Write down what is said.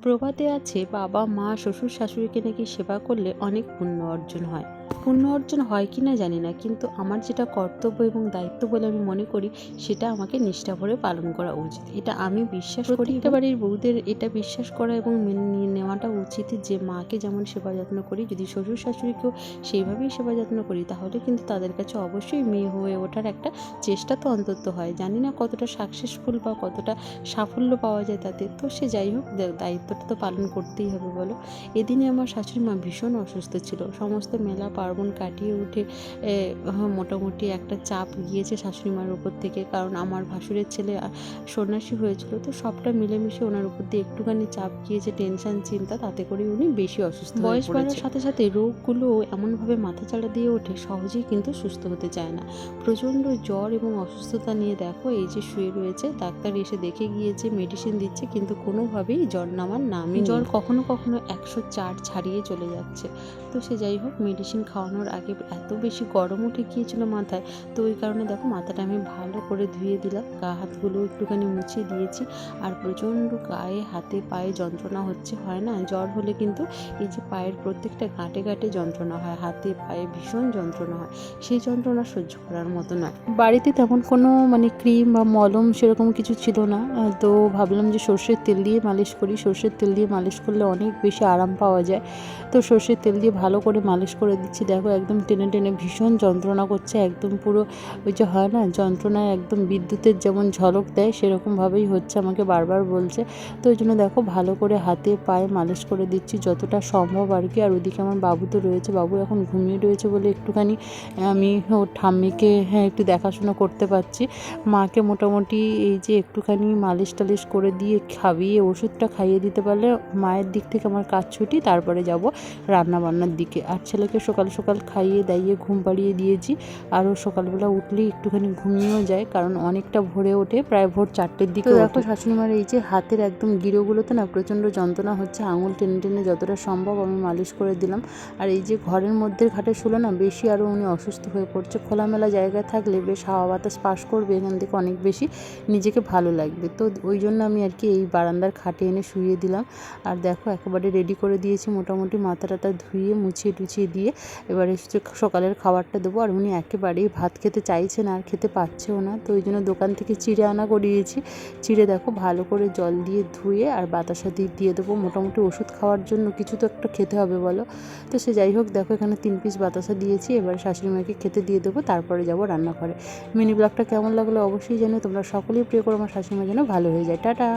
প্রবাদে আছে বাবা মা শ্বশুর শাশুড়িকে নাকি সেবা করলে অনেক পুণ্য অর্জন হয়। পুণ্য অর্জন হয় কি না জানি না, কিন্তু আমার যেটা কর্তব্য এবং দায়িত্ব বলে আমি মনে করি সেটা আমাকে নিষ্ঠা ভরে পালন করা উচিত। এটা আমি বিশ্বাস করি। প্রত্যেকটা বাড়ির বউদের এটা বিশ্বাস করা এবং মেনে নিয়ে নেওয়াটা উচিত যে মাকে যেমন সেবা যত্ন করি, যদি শ্বশুর শাশুড়িকেও সেইভাবেই সেবা যত্ন করি তাহলে কিন্তু তাদের কাছে অবশ্যই মেয়ে হয়ে ওঠার একটা চেষ্টা তো অন্তত হয়। জানি না কতটা সাকসেসফুল বা কতটা সাফল্য পাওয়া যায় তাতে, তো সে যাই হোক দায়িত্বটা তো পালন করতেই হবে বলো। এদিনে আমার শাশুড়ি মা ভীষণ অসুস্থ ছিল। সমস্ত মেলা পার্বণ কাটিয়ে উঠে মোটামুটি একটা চাপ গিয়েছে শাশুড়ি মার উপর থেকে, কারণ আমার ভাসুরের ছেলে সন্ন্যাসী হয়েছিল, তো সবটা মিলেমিশে ওনার উপর দিয়ে একটুখানি চাপ গিয়েছে, টেনশন চিন্তা, তাতে করে উনি বেশি অসুস্থ হয়ে পড়েছে। বয়স বাড়ার সাথে সাথে রোগগুলো এমনভাবে মাথাচাড়া দিয়ে ওঠে, সহজেই কিন্তু সুস্থ হতে চায় না। প্রচণ্ড জ্বর এবং অসুস্থতা নিয়ে দেখো এই যে শুয়ে রয়েছে, ডাক্তার এসে দেখে গিয়েছে, মেডিসিন দিচ্ছে, কিন্তু কোনোভাবেই জ্বর নামার নামই, জ্বর কখনো কখনো 104 ছাড়িয়ে চলে যাচ্ছে। তো সে যাই হোক, মেডিসিন খাওয়ানোর আগে এত বেশি গরম উঠে গিয়েছিল মাথায়, তো ওই কারণে দেখো মাথাটা আমি ভালো করে ধুয়ে দিলাম, গা হাতগুলো একটুখানি মুছিয়ে দিয়েছি। আর প্রচণ্ড গায়ে হাতে পায়ে যন্ত্রণা হচ্ছে, হয় না জ্বর হলে কিন্তু এই যে পায়ের প্রত্যেকটা গাঁটে গাঁটে যন্ত্রণা হয়, হাতে পায়ে ভীষণ যন্ত্রণা হয়, সেই যন্ত্রণা সহ্য করার মতো নয়। বাড়িতে তেমন কোনো ক্রিম বা মলম সেরকম কিছু ছিল না, তো ভাবলাম যে সর্ষের তেল দিয়ে মালিশ করি। সর্ষের তেল দিয়ে মালিশ করলে অনেক বেশি আরাম পাওয়া যায়, তো সর্ষের তেল দিয়ে ভালো করে মালিশ করে দিচ্ছি। দেখো একদম টেনে টেনে ভীষণ যন্ত্রণা করছে, একদম পুরো ওই যে হয় না যন্ত্রণায় একদম বিদ্যুতের যেমন ঝলক দেয় সেরকমভাবেই হচ্ছে, আমাকে বারবার বলছে। তো ওই জন্য দেখো ভালো করে হাতে পায়ে মালিশ করে দিচ্ছি যতটা সম্ভব আর কি। আর ওইদিকে আমার বাবু তো রয়েছে, বাবু এখন ঘুমিয়ে রয়েছে বলে একটুখানি আমি ওর ঠাম্মিকে একটু দেখাশোনা করতে পারছি। মাকে মোটামুটি এই যে একটুখানি মালিশ টালিশ করে দিয়ে খাইয়ে ওষুধটা খাইয়ে দিতে পারলে মায়ের দিক থেকে আমার কাজ ছুটি, তারপরে যাব রান্নাবান্নার দিকে। আর ছেলেকে সকাল সকাল খাইয়ে দাইয়ে ঘুম পাড়িয়ে দিয়েছি, আর ও সকালবেলা উঠলেই একটুখানি ঘুমিয়েও যায়, কারণ অনেকটা ভোরে ওঠে, প্রায় ভোর 4টের দিকে। দেখো শাশুড়িমার এই যে হাতের একদম গিরোগুলোতে না প্রচণ্ড যন্ত্রণা হচ্ছে, আঙুল টেনে টেনে যতটা সম্ভব আমি মালিশ করে দিলাম। আর এই যে ঘরের মধ্যে ঘাটে শুলে না বেশি আরও উনি অসুস্থ হয়ে পড়ছে। খোলামেলা জায়গায় থাকলে বেশ হাওয়া বাতাস পাস করবে, এখান থেকে অনেক বেশি নিজেকে ভালো লাগবে, তো ওই জন্য আমি আর কি এই বারান্দার খাটে এনে শুইয়ে দিলাম। আর দেখো একেবারে রেডি করে দিয়েছি, মোটামুটি মাথা টাথা ধুয়ে মুছিয়ে টুছিয়ে দিয়ে এবারে সকালের খাবারটা দেবো। আর উনি একেবারেই ভাত খেতে চাইছে না, আর খেতে পাচ্ছেও না, তো ওই জন্য দোকান থেকে চিড়ে আনা করিয়েছি। চিড়ে দেখো ভালো করে জল দিয়ে ধুয়ে আর বাতাসা দিয়ে দেবো, মোটামুটি ওষুধ খাওয়ার জন্য কিছু তো একটা খেতে হবে বলো। তো সে যাই হোক, দেখো এখানে 3 পিস বাতাসা দিয়েছি, এবার শাশুড়ি মাকে খেতে দিয়ে দেবো, তারপরে যাবো রান্নাঘরে। মিনি ব্লগটা কেমন লাগলো অবশ্যই জানো, তোমরা সকলেই প্রে করো আমার শাশুড়ি মা যেন ভালো হয়ে যায়। টাটা।